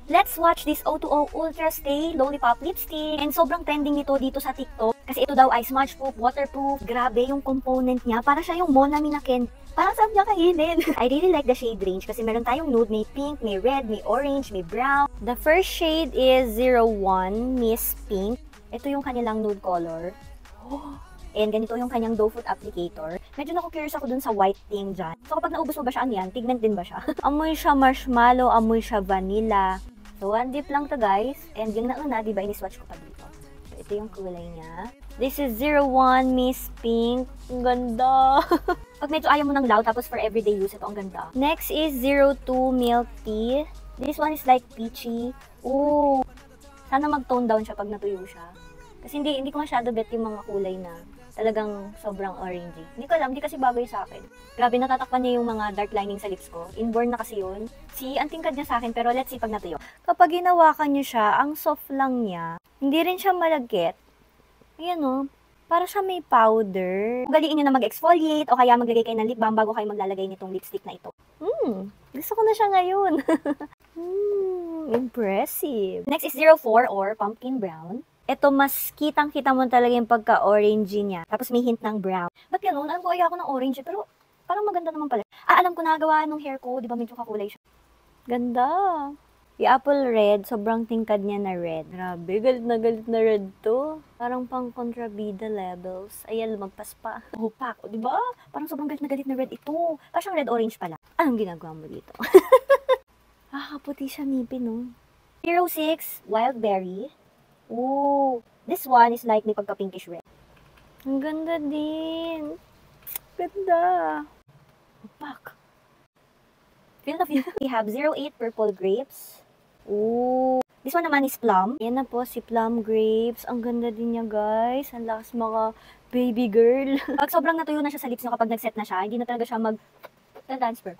Let's watch this O2O Ultra Stay Lollipop Lipstick. And sobrang trending nito dito sa TikTok. Kasi ito daw ay smudge-proof, waterproof. Grabe yung component niya. Para siya yung Monami na Ken. Parang sarap niya kainin. I really like the shade range kasi meron tayong nude, may pink, may red, may orange, may brown. The first shade is 01 Miss Pink. Ito yung kanilang nude color. And ganito yung kanyang doe foot applicator. Medyo naku-curious ako dun sa white thing dyan. So kapag naubos mo ba siya, ano yan? Pigment din ba siya? Amoy siya marshmallow, amoy siya vanilla. So one dip lang to guys. And yung nauna, diba, ini-swatch ko pa dito. So ito yung kulay niya. This is 01 Miss Pink. Ang ganda! Pag medyo ayaw mo ng loud, tapos for everyday use, ito ang ganda. Next is 02 Milk Tea. This one is like peachy. Ooh! Sana mag-tone down siya pag natuyo siya. Kasi hindi ko masyado bet yung mga kulay na talagang sobrang orangey. Hindi ko alam, hindi kasi bagay sa akin. Grabe, natatakpan niya yung mga dark lining sa lips ko. Inborn na kasi yun. See, ang tingkad niya sa akin, pero let's see pag natuyo. Kapag hinawakan niyo siya, ang soft lang niya. Hindi rin siya malagkit. Ayan o. Para siya may powder. Galiin nyo na mag-exfoliate o kaya maglagay kayo ng lip balm bago kayo maglalagay nitong lipstick na ito. Gusto ko na siya ngayon. Impressive. Next is 04 or Pumpkin Brown. Ito, mas kitang-kita mo talaga yung pagka-orangey niya. Tapos may hint ng brown. Ba't ganun? Alam ko ayaw ako ng orange, pero parang maganda naman pala. Alam ko nagawa nung hair ko. Di ba medyo kakulay siya? Ganda. Yung apple red, sobrang tingkad niya na red. Grabe, galit na red to. Parang pang kontrabida levels. Ayan, lumagpas pa. Hupak, di ba? Parang sobrang galit na red ito. Parang siyang red-orange pala. Anong ginagawa mo dito? Puti siya ngipin, no? 06 Wild Berry. Ooh, this one is like may pagka-pinkish red. Ang ganda din. Ganda. Hupak. Feel na feel. We have 08 Purple Grapes. Ooh. This one naman is plum. Yan na po si plum grapes. Ang ganda din niya, guys. Ang lakas mga baby girl. Pag sobrang natuyo na siya sa lips niyo kapag nag-set na siya, hindi na talaga siya mag-transfer.